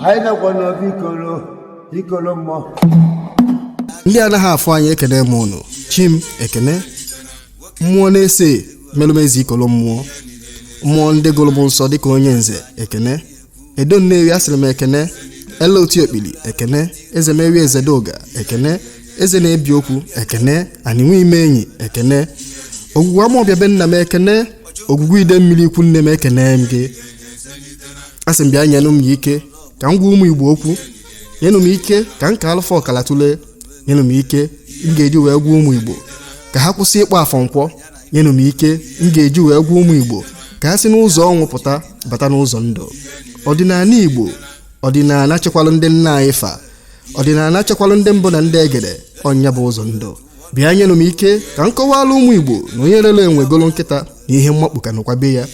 anyị nakwa n'obi ikolo mmụọ. Ndị anaghị afọ anyị ekene m unu chim ekene mmụọ na-ese melumezi ikolo mmụọ ndị gụrụ m nsọ dịka onye nze ekene edo nnewi asịrị m ekene ele oti okpili ekene eze meri ezedoga ekene eze na-ebi okwu ekene anịnwe ime enyi ekene ogwugwu amaọbịa be nna m ekene ogwugwu ide mmiri ikwu nne m ekene m gị asị m bịa nyenụ m ya ike ka m gwa ụmụ Igbo okwu nyenụ m ike ka m ka alụfa ọkala tụlee nyenụ m ike m ga-eji wee gwa ụmụ Igbo ka ha kwụsị ịkpọ afọ nkwọ nyenụ m ike m ga-eji wee gwa ụmụ Igbo ka ha si n'ụzọ ọnwụ pụta bata n'ụzọ ndụ. Ọdịnala Igbo ọdịnala chekwalụ ndị nna anyị fa ọdịnala chekwalụ ndị mbụ na ndị egede ọnya bụ ụzọ ndụ. Bịa nyenụ m ike ka m kọwalụ ụmụ Igbo na onye rere enwe golo nkịta na ihe mmakpu ka nọkwa be ya.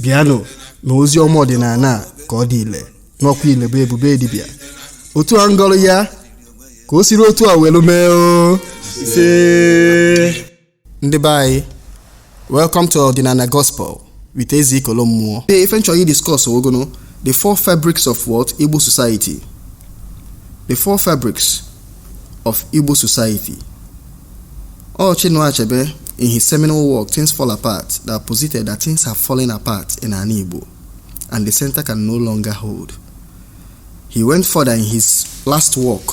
Bịanụ na ozi ọma ọdịnala ka ọ dị ile n'ọkwa ile bụ ebube dibịa otu a ngọrọ ya ka o siri otu a welu mee o ndị be anyị. Welcome to Ordinary Gospel with Ezi Ikolo Mmụọ. Today, if you discuss the 4 fabrics of what Igbo society. The 4 fabrics of Igbo society. Chinua Achebe, in his seminal work Things Fall Apart, that posited that things have fallen apart in an Igbo and the center can no longer hold. He went further in his last work,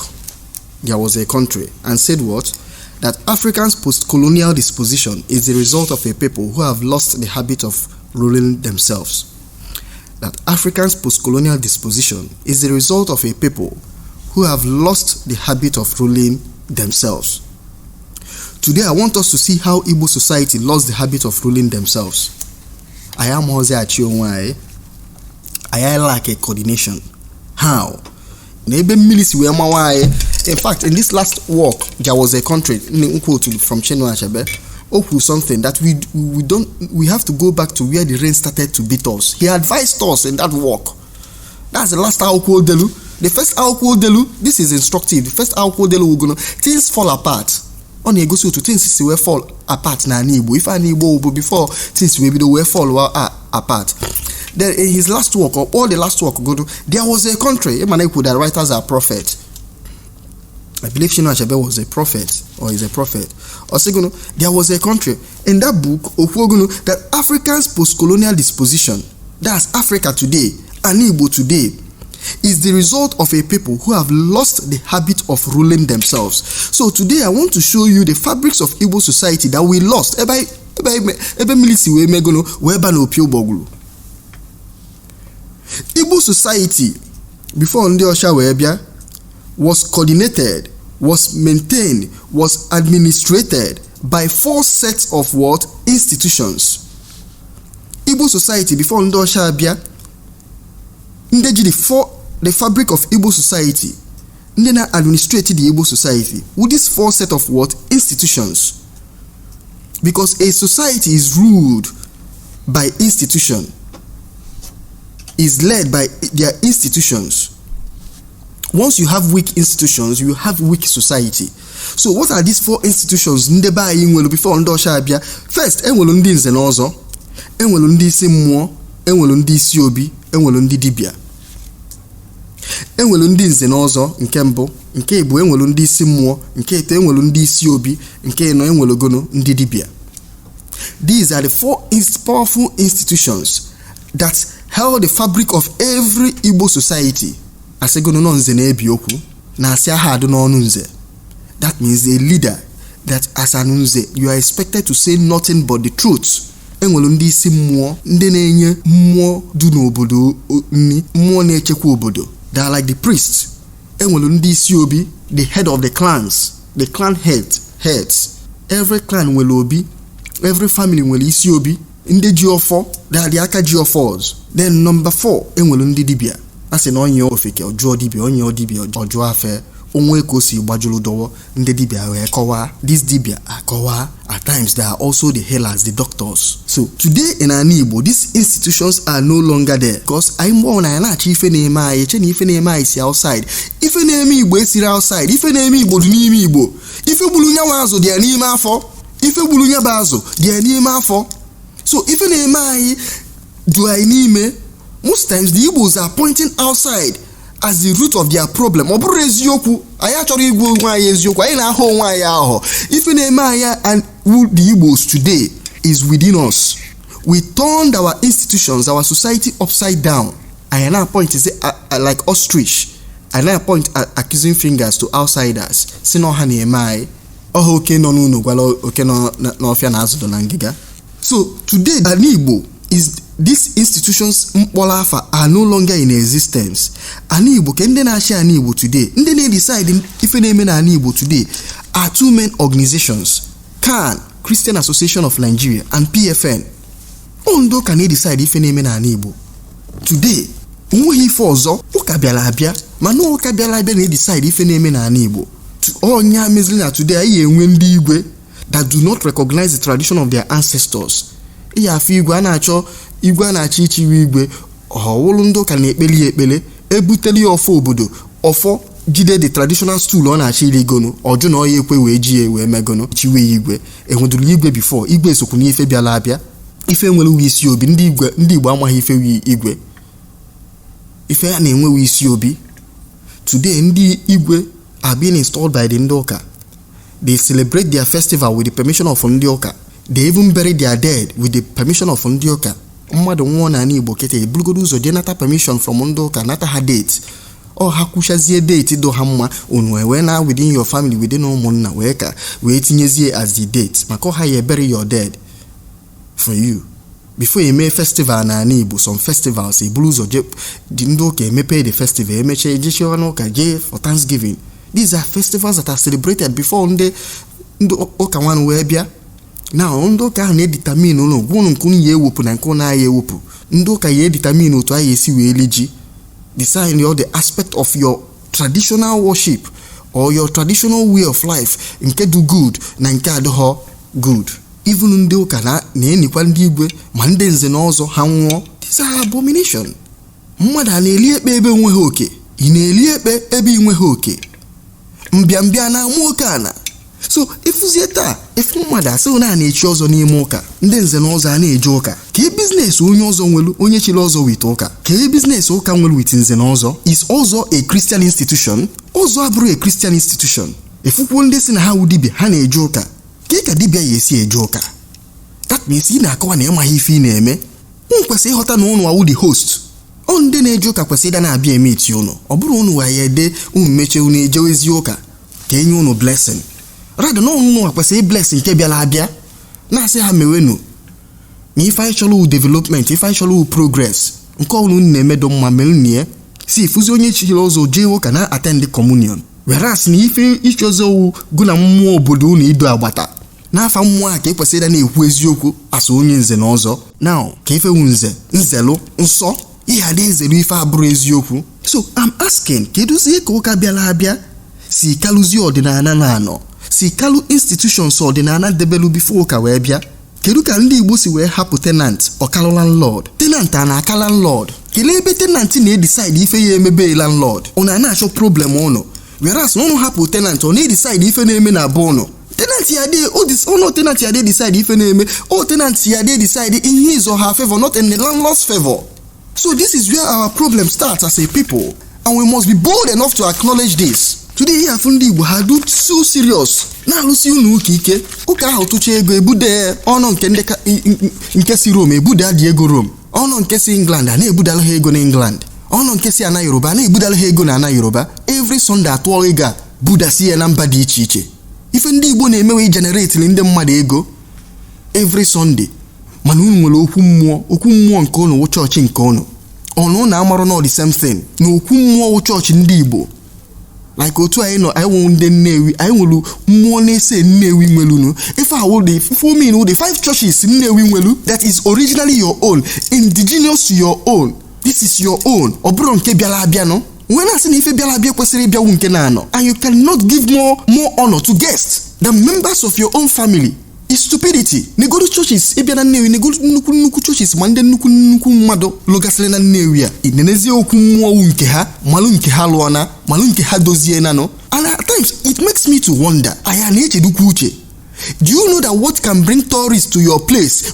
There Was a Country, and said what? That Africans' post-colonial disposition is the result of a people who have lost the habit of ruling themselves. That Africans' post-colonial disposition is the result of a people who have lost the habit of ruling themselves. Today I want us to see how Igbo society lost the habit of ruling themselves. I am Jose Achionwai. I lack a coordination. How? In fact, in this last work, There Was a Country from Chinua Achebe, something that we have to go back to where the rain started to beat us. He advised us in that work. That's the last Aukwo Delu. The first Aukwo Delu, this is instructive. The first Aukwo Delu, things fall apart. On a go to things will fall apart na Igbo. If an Igbo before things will fall apart. Then in his last work, or all the last work, There Was a Country. The writers are prophets. I believe Chinua Achebe was a prophet, or is a prophet. Or There Was a Country. In that book, that Africans' post-colonial disposition, that's Africa today, and Igbo today, is the result of a people who have lost the habit of ruling themselves. So today I want to show you the fabrics of Igbo society that we lost. Igbo society before Ndi Osha Webia was coordinated, was maintained, was administrated by 4 sets of what? Institutions. Igbo society before Ndi Osha Webia, the fabric of Igbo society, Ndena administrated the Igbo society with these 4 sets of what? Institutions. Because a society is ruled by institution, is led by their institutions. Once you have weak institutions, you have weak society. So what are these 4 institutions? Ndeba inwelu before Ndi Osha Abia. First, enwelu ndi nze na ozo, enwelu ndi isi mmụọ, enwelu ndi isi obi, enwelu ndi dibia. Enwelu ndi nze na ozo nke mbụ, nke ibu enwelu ndi isi mmụọ, nke ito enwelu ndi isi obi, nke ino enwelu gono ndi dibia. These are the 4 powerful institutions that held the fabric of every Igbo society. Asegono no nze na ebi okwu na asị aha adu n'ọnụ nze. That means a leader that as an nze you are expected to say nothing but the truth. Enwelu ndị isi mmụọ, ndị na-enye mmụọ du n'obodo nni, mmụọ na-echekwa obodo. They are like the priests. Enwelu ndị isi obi, the head of the clans, the clan heads. Every clan nwere obi, every family nwere isi obi. Ndị ji ọfọ, they are the aka ji ọfọs. Then number 4, enwelu ndị dibia. Asị na onye ofeke ọjụọ dibia, onye ọdibia ọjụọ afe. Onwe ka o si gbajulu dọwọ ndị dibia wee kọwaa. These dibia akọwaa. At times they are also the healers, the doctors. So today in an Igbo, these institutions are no longer there because anyị mụọ na ya na-achọ ife na-eme anyị, eche na ife na-eme anyị si outside. Ife na-eme Igbo esiri outside. Ife na-eme Igbo dị n'ime Igbo. Ife gburu nyawa azụ dị ya n'ime afọ. Ife gburu nyaba azụ dị ya n'ime afọ. So ife na-eme anyị do anyị n'ime. Most times the Igbos are pointing outside as the root of their problem. Ọ bụrụ eziokwu, anyị achọrọ igwe onwe anyị eziokwu, anyị na-ahụ onwe anyị aghụghọ. Ife na-eme anyị and the Igbos today is within us. We turned our institutions, our society upside down. I now point is like ostrich. I now point accusing fingers to outsiders. Si no ha na-eme anyị. Ọha oke nọ n'ụlọ gwala oke nọ n'ọfịa na azụ na ngịga. So today, an Igbo is these institutions mkpọrọ afa are no longer in existence. An Igbo ke ndị na-achị an Igbo today, ndị na-decide ife na-eme na an Igbo today are two main organizations, CAN, Christian Association of Nigeria, and PFN. Ondo ka na-decide ife na-eme na an Igbo today. Onweghị ife ọzọ ụka bịara abịa, mana ụka bịara abịa na-decide ife na-eme na an Igbo. Onye amezili na today anyị enwe ndị igwe that do not recognize the tradition of their ancestors. Ihe afọ igwe a na-achọ ichiwe igwe ọhụrụ ndị ụka na-ekpeli ekpele ebuteli ọfọ obodo ọfọ jide the traditional stool ọ na-achị iligono ọjụ na ọya ekwe wee ji wee megono chiwe igwe enweduru igwe before igwe sokwu n'ife bịala abịa ife nwere isi obi ndị Igbo amaghị ife igwe ife ya na-enwe isi obi. Today ndị igwe are being installed by the ndị ụka. They celebrate their festival with the permission of ndị ụka. They even bury their dead with the permission of ndị ụka. Mmadụ nwụọ na Igbo kete ebugodo ụzọ jee nata permission from ndị ụka, nata ha date. Ọ ha kwụchazie date do ha mma unu wee na within your family within ụmụnna wee tinyezie as the date maka ha ya bury your dead for you. Before you make festival na Igbo, some festivals eburu ụzọ je ndị ụka emepe the festival emeche ejechi ọnụ ụka jee for Thanksgiving. These are festivals that are celebrated before ndị ụka nwanụ wee bịa. Now ndị ụka ahụ na-edetermine ụlọ gwụnụ nke unu ya ewepụ na nke unu ya ewepụ. Ndị ụka ya edetermine otu anyị esi wee liji decide all the aspect of your traditional worship or your traditional way of life nke do good na nke adịghọ good. Even ndị ụka na-enikwa ndị igwe ma ndị nze na ọzọ ha nwụọ. These are abomination. Mmadụ a na-eli ekpe ebe enweghị oke, ị na-eli ekpe ebe inweghị oke. Mbịambịa na amụ ụka ana. So ifuzie taa ifu mmadụ asị na na-echi ọzọ n'ime ụka, ndị nze na ọzọ a na-eje ụka. Ka biznes onye ọzọ nwelu onye chiri ọzọ wit ụka. Ka biznes ụka nwelu wit nze na ọzọ is also a Christian institution. Ọzọ abụrụ a Christian institution. Efukwuo ndị si na ha dibịa ha na-eje ụka. Ka dibịa ya esi eje ụka. That means ị na-akọwa na ịmaghị ife ị na-eme. Unu kwesịrị ịghọta na unu awụ the host. Ọ ndị na-eje ụka kwesịrị ịda na-abịa eme iti unu. Ọ bụrụ unu wa ya ede unu meche unu ejewezi ụka ka enye unu blessing. Rather na unu kwesịrị blessing nke bịala abịa na-asị ha mewenu. Na ife anyị chọrọ development, ife anyị chọrọ progress, nke unu na-emedo mma melnie. Si ifuzi onye chiri ọzọ jee ụka na attend communion. Whereas na ife ichozo gụ na mmụọ obodo unu ido agbata. N'afa mmụọ a ka ekwesịrị ịda na-ekwu eziokwu asụ onye nze na ọzọ. Now ka ife wu nzelu nsọ ihe adị ezelu ife abụrụ eziokwu. So I'm asking, keduzie ka ụka bịala abịa si kalụzie ọdịnala na anọ, si kalụ institutions ọdịnala debelu bifo ụka wee bịa. Kedu ka ndị Igbo si wee hapụ tenant ọkalụ landlord? Tenant a na-aka landlord. Kelee ebe tenant na-edecide ife ya emebe landlord. Unu na-achọ problem ụnụ. Whereas unu hapụ tenant ọ na-edecide ife na-eme na be ụnụ. Tenant ya dey tenant ya dey decide ife na-eme. Tenant ya dey decide in his or her favor, not in the landlord's favor. So this is where our problem starts as a people, and we must be bold enough to acknowledge this. Today here ndị Igbo ha do so serious. Na-alụsi unu ụka ike. Ụka ahụ tụcha ego ebude ọnụ nke si Rome ebude adị ego Rome. Ọnụ nke si England a na-ebudala ha ego na England. Ọnụ nke si ana Yoruba na-ebudala ha ego na ana Yoruba. Every Sunday atụọ ego a budasi ya na mba dị iche iche. Ife ndị Igbo na-emewe generate ndị mmadụ ego every Sunday. Mana unu nwere okwu mmụọ nke unu wụ chọọchị nke unu. Ọnụ na-amarụ na the same thing. Na okwu mmụọ wụ chọọchị ndị Igbo. Like otu anyị nọ anyị nwụ ndị Nnewi, anyị nwere mmụọ na-ese Nnewi nwelunu. Ife awụ the for me the 5 churches Nnewi nwelu that is originally your own, indigenous to your own. This is your own. Ọ bụrụ nke bịala abịa no. When I say ife bịala abịa kwesịrị ịbịa wu nke na-anọ. And you cannot give more honor to guests than members of your own family. It's stupidity. Negodu churches ịbịa na Nnewi, negodu nnukwu churches ma ndị nnukwu mmadụ lụgasịrị na Nnewi a. Inenezi okwu mmụọ nke ha, malụ nke ha lụọ na, malụ nke ha dozie na no. And at times it makes me to wonder, aya na-echedukwu uche. Do you know that what can bring tourists to your place?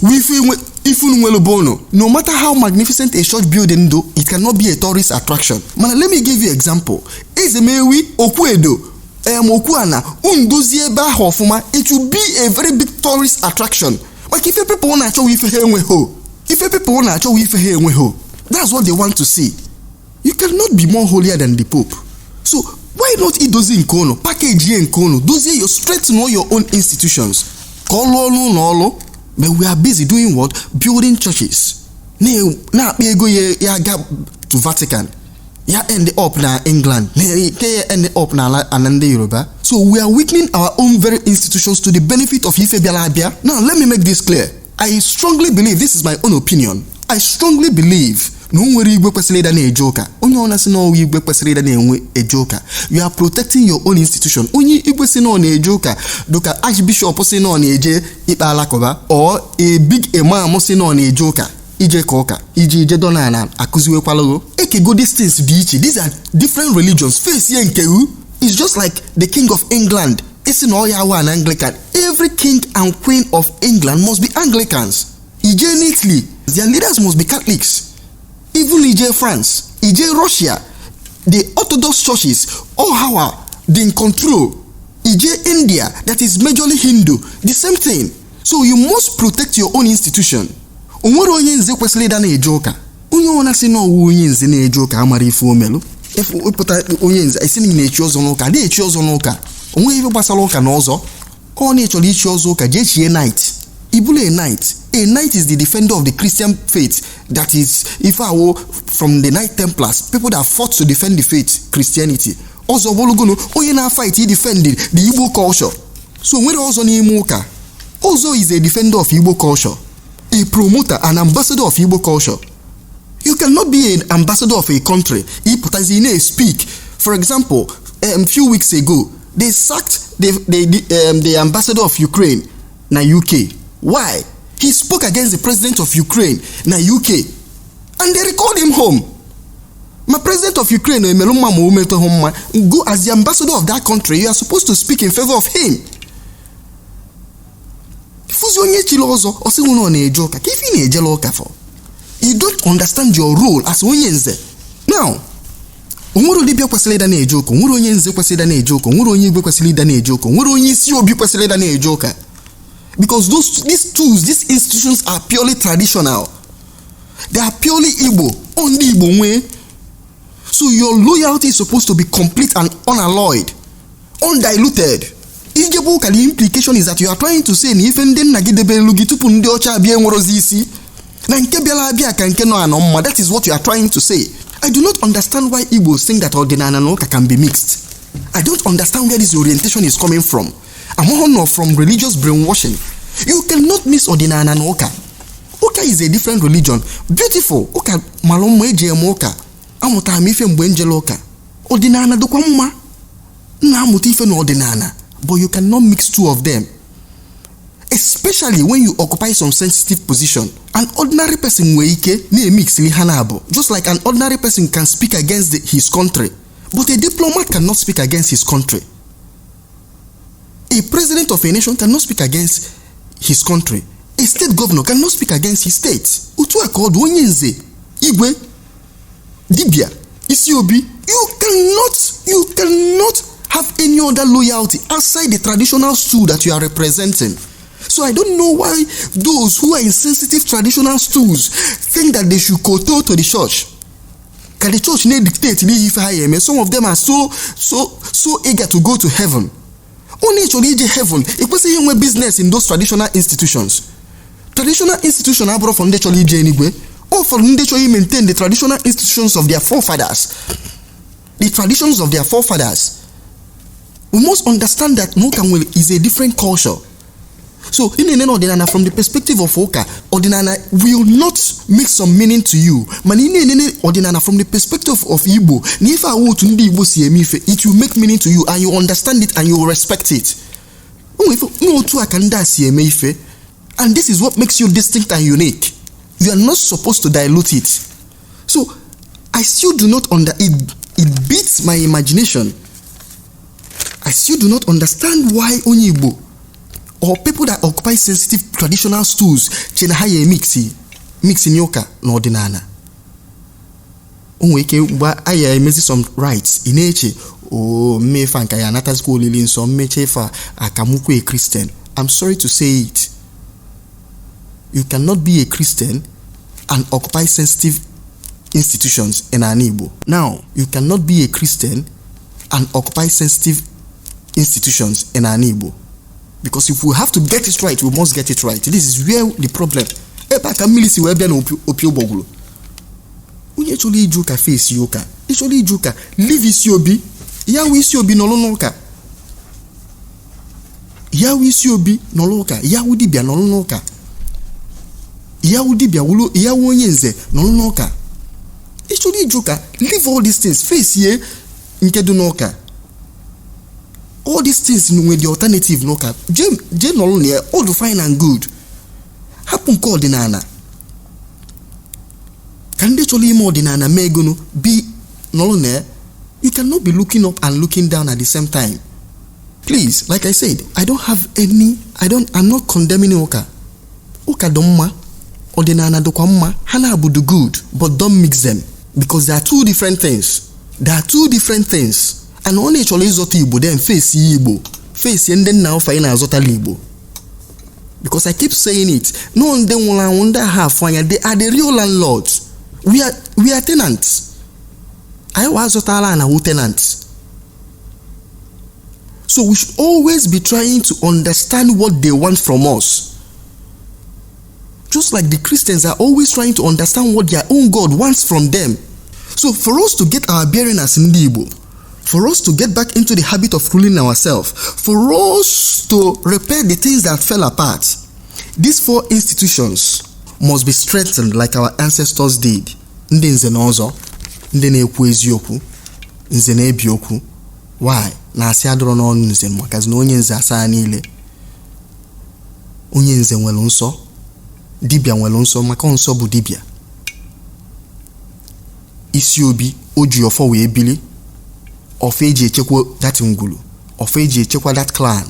No matter how magnificent a church building do, it cannot be a tourist attraction. Man, let me give you an example. Ezemewi Okwedo, Okuana, Undozie Bahofuma, it will be a very big tourist attraction. But if people want to show that's what they want to see. You cannot be more holier than the Pope. So why not dozie nke unu, package ye nke unu, dozie your straight to know your own institutions. But we are busy doing what? Building churches. Na ego ya ga to Vatican. Ya end up na England. End up na anande Yoruba. So we are weakening our own very institutions to the benefit of Ife Bialabia. Now let me make this clear. I strongly believe, this is my own opinion, I strongly believe no nwere igwe kwesịrị ịda na-eje ụka. Onye ọna sị na ọwụ igwe kwesịrị ịda na-enwe eje ụka. You are protecting your own institution. Onye igwe sị na ọ na-eje ụka, doka archbishop sị na ọ na-eje ikpe alakụba, or a big imam sị na ọ na-eje ụka ije ka ụka ije dona na akụziwekwalago. Ekego these things dị iche. These are different religions. Face ye nke u is just like the king of England. Isi na ọ ya wa an Anglican. Every king and queen of England must be Anglicans. Ije in Italy, their leaders must be Catholics. Even Ije France, Ije Russia, the Orthodox churches, all how they in control. Ije India, that is majorly Hindu, the same thing. So you must protect your own institution. Onwere onye nze kwesịrị ịda na-eje ụka. Onye ọna sị na ọwụ onye nze na-eje ụka amara ife omelu. Ịpụta onye nze isi na na-echi ọzọ n'ụka, dị echi ọzọ n'ụka. Onwe ife gbasara ụka na ọzọ. Ọ na-echọrọ ichi ọzọ ụka, jee chie night. Ibule a knight. A knight is the defender of the Christian faith. That is, if I were from the Knight Templars, people that fought to defend the faith, Christianity. Also, onye na fight, he defended the Igbo culture. So when also Nimuka, also is a defender of Igbo culture, a promoter, an ambassador of Igbo culture. You cannot be an ambassador of a country. Ipotazine speak. For example, a few weeks ago, they sacked the ambassador of Ukraine, na UK. Why? He spoke against the president of Ukraine, na UK, and they recalled him home. My president of Ukraine, go as the ambassador of that country. You are supposed to speak in favor of him. You don't understand your role as onyenze. Now, onwere dibia kwesịrị ịda na-eje ụka, onwere onye nze kwesịrị ịda na-eje ụka, onwere onye igwe kwesịrị ịda na-eje ụka, onwere onye isi obi kwesịrị ịda na-eje ụka. Because these tools, these institutions are purely traditional. They are purely Igbo, only Igbo way. So your loyalty is supposed to be complete and unalloyed, undiluted. The implication is that you are trying to say that is what you are trying to say. I do not understand why Igbos think that Ordinana and Oka can be mixed. I don't understand where this orientation is coming from. I'm from religious brainwashing. You cannot mix Ordinana and Oka. Oka is a different religion. Beautiful. Oka malomwe ejem Oka. Amuta mife mbwenjelo Oka. Ordinana do kwa mma. Na amuta ife no Ordinana. But you cannot mix two of them. Especially when you occupy some sensitive position. An ordinary person weike ne mix li hanabo. Just like an ordinary person can speak against his country. But a diplomat cannot speak against his country. A president of a nation cannot speak against his country. A state governor cannot speak against his state. Utu are called Onyenze, Igwe, Dibia, Isiobi. You cannot have any other loyalty outside the traditional stool that you are representing. So I don't know why those who are in sensitive traditional stools think that they should kowtow to the church. Can the church need dictate? Some of them are so eager to go to heaven. Only heaven. It was a business in those traditional institutions. Traditional institutions are brought from the church anyway. Or from the church maintain the traditional institutions of their forefathers. The traditions of their forefathers. We must understand that Mokamwele is a different culture. So, in an Ordinana, from the perspective of Oka, Ordinana will not make some meaning to you. But in an Ordinana, from the perspective of Igbo, it will make meaning to you and you understand it and you will respect it. And this is what makes you distinct and unique. You are not supposed to dilute it. So, I still do not it beats my imagination. I still do not understand why Onyibo or people that occupy sensitive traditional stools che na ha ya mix in ụka na ọdịnala. O nwere ike mgbe aya emezi some rights ị na-eche mmefe nka ya anatazikwa olili nsọ mmeche ife akamukwu a Christian. I'm sorry to say it. You cannot be a Christian and occupy sensitive institutions in an Igbo. Now, you cannot be a Christian and occupy sensitive institutions in an Igbo. Because if we have to get it right, we must get it right. This is where the problem. Ebe aka mmiri si wee bịa na opi ụgbọgwụrụ. Onye chọrọ iju ka face ya ụka, ịchọrọ iju ka live isi obi, ya wụ isi obi n'ọlụ n'ụka. Ya wụ isi obi n'ọlụ ụka, ya wụ dibịa n'ọlụ n'ụka. Ya wụ dibịa wụlụ, ya wụ onye nze n'ọlụ n'ụka. Ịchọrọ iju ka live all these things, face ye nke dị n'ụka. All these things with the alternative n'ụka. Je n'ọlụ na ya, all the fine and good. Hapụ nke ọdịnala. Can they truly more than an megono be no? You cannot be looking up and looking down at the same time. Please, like I said, I'm not condemning Oka. Oka domma, ordinana dokwamma, hana abudu good, but don't mix them. Because they are two different things. And only chole zoti Igbo, then face Igbo. Face yenden now faina zota Igbo. Because I keep saying it. No one then will wonder how they are the real landlords. We are tenants. I was a tenants. So we should always be trying to understand what they want from us. Just like the Christians are always trying to understand what their own God wants from them. So for us to get our bearing as Igbo, for us to get back into the habit of ruling ourselves, for us to repair the things that fell apart, these four institutions must be strengthened like our ancestors did. Ndị nze na ọzọ, ndị na-ekwu eziokwu, nze na-ebi okwu. Why? Na asị adọrọ n'ọnụ nze maka na onye nze asa niile. Onye nze nwere nsọ, dibịa nwere nsọ maka nsọ bụ dibịa. Isi obi o ji ọfọ wee bili, ọfọ eji echekwa that ngwulu, ọfọ eji echekwa that clan.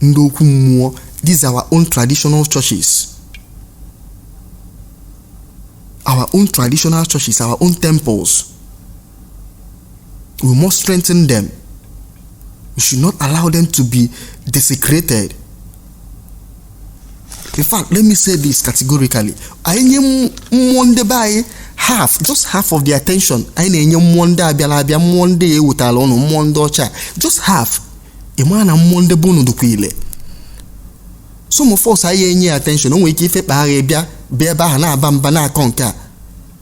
Ndị okwu mmụọ, these are our own traditional churches. Our own traditional churches, our own temples. We must strengthen them. We should not allow them to be desecrated. In fact, let me say this categorically. Just half of the attention. Just half. Some of us are attention.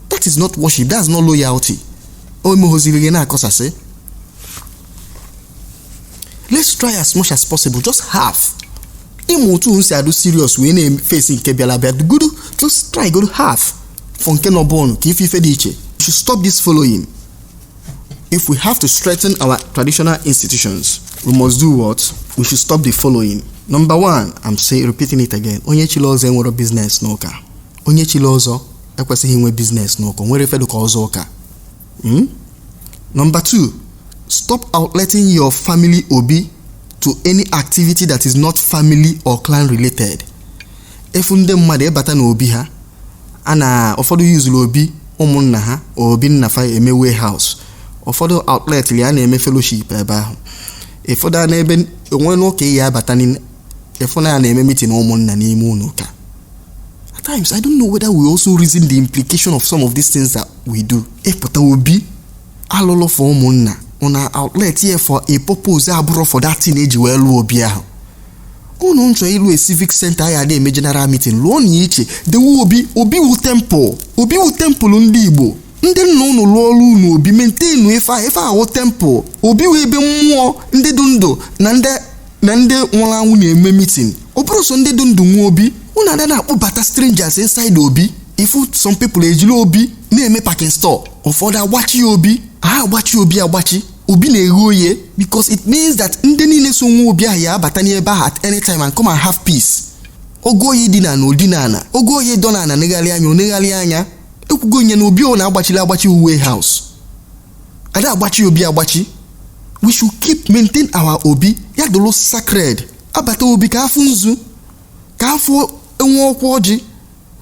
That is not worship. That's not loyalty. Let's try as much as possible. Just half. Serious when facing just try go half. You should stop this following. If we have to strengthen our traditional institutions, we must do what? We should stop the following. Number one, repeating it again. Onye chilozo enwero business n'ụka. Onye chilozo ekwesịghị inwe business n'ụka. Nwere fedo ka ọzọ ụka. Number two, stop outletting your family obi to any activity that is not family or clan related. Efu ndị mmadụ ebata na obi ha, ana ụfọdụ use obi ụmụnna ha obi nna fa eme warehouse. Ụfọdụ outlet ya na-eme fellowship ebe ahụ. Ụfọdụ na ebe onwe n'ụka ya abata ni efona na-eme meeting ụmụnna n'ime ụka. At times I don't know whether we also reason the implication of some of these things that we do. Epụta obi alụlụ for ụmụnna on our outlet here for a purpose abụrụ for that thing eji wee lụọ obi ahụ. Unu nchọ ịlụ a civic center ya na-eme general meeting lụọ na iche dewe obi wu temple. Obi wu temple ndị Igbo. Ndị nna unu lụọ ọrụ unu obi maintain ife ahụ temple. Obi wu ebe mmụọ ndị dị ndụ na ndị nwụrụ anwụ na-eme meeting. Ọ bụrụ so ndị dị ndụ nwe obi, unu ada na-akpọbata strangers inside obi. If some people ejiri obi na-eme parking store, ụfọdụ agbachi obi, agbachi. Obi na-eghe oye because it means that ndị niile so nwe obi ahụ ya abata n'ebe ahụ at any time and come and have peace. Ogo oye dị na odinana, ogo oye dọ na negharị anya. Ekwugo nye na obi ọ na-agbachi uwe house. Ada agbachi obi. We should maintain our obi. adụlụ sacred abata obi ka afọ nzu ka afọ enwe ọkwa ọjị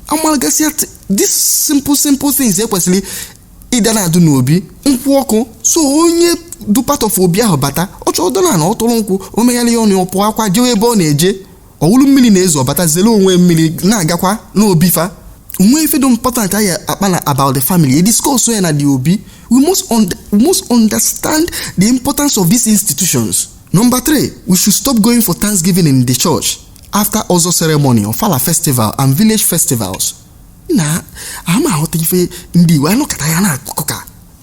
amalgasịa these simple things ekwesịrị ịda na-adụ n'obi nkwụ ọkụ so onye du part of obi ahụ bata ọ chọọ dọla na ọtụrụ nkwụ o megharị ya ọnụ ọpụ akwa jewe ebe ọ na-eje ọwụrụ mmiri na-ezo bata zere onwe mmiri na-agakwa n'obi fa onwe ife dị important anyị akpa na about the family e discuss ya na the obi we must understand the importance of these institutions. Number 3, we should stop going for Thanksgiving in the church after Ozo ceremony, Ofala festival and village festivals. Na ama hot ife ndị Igbo anụ kata ya na akụkọ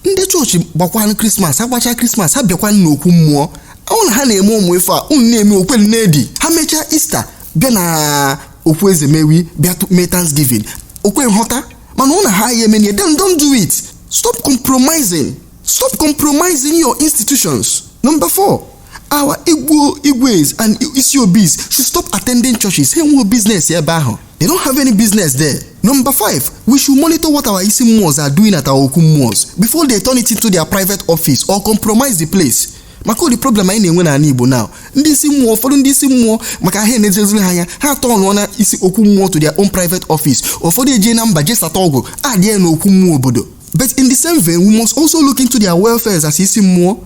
ndị chọọchị gbakwanụ Christmas agbacha Christmas ha bịakwanụ n'okwu mmụọ ọ na ha na-eme ụmụ ife a unu na-eme okweli na-edi ha mechaa Easter bịa na okwu eze mewi bịa mee Thanksgiving okwe nghọta mana ọ na ha ya eme then don't do it. Stop compromising your institutions. Number 4, our Igwes and Isiobis should stop attending churches. Hey, no business here, they don't have any business there. Number 5, we should monitor what our Isimuos are doing at our Okumuos before they turn it into their private office or compromise the place. Mako the problem I na-enwe na Igbo now. Ndị Isimuo ụfọdụ ndị Isimuo maka ha na-ejezuru ha anya ha turn on isi Okumuo to their own private office. Ụfọdụ eje na mba just atọgụ adịe na Okumuo obodo. But in the same vein, we must also look into their welfare as Isimuo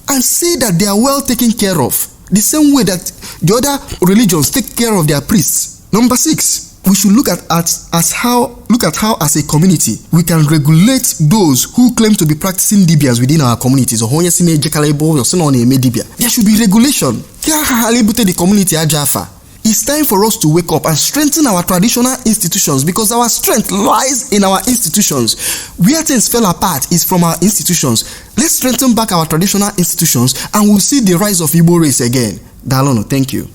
and see that they are well taken care of, the same way that the other religions take care of their priests. Number 6, we should look at how as a community we can regulate those who claim to be practicing dibias within our communities. There should be regulation. The community ajafa. It's time for us to wake up and strengthen our traditional institutions because our strength lies in our institutions. Where things fell apart is from our institutions. Let's strengthen back our traditional institutions and we'll see the rise of Igbo race again. Dalono, thank you.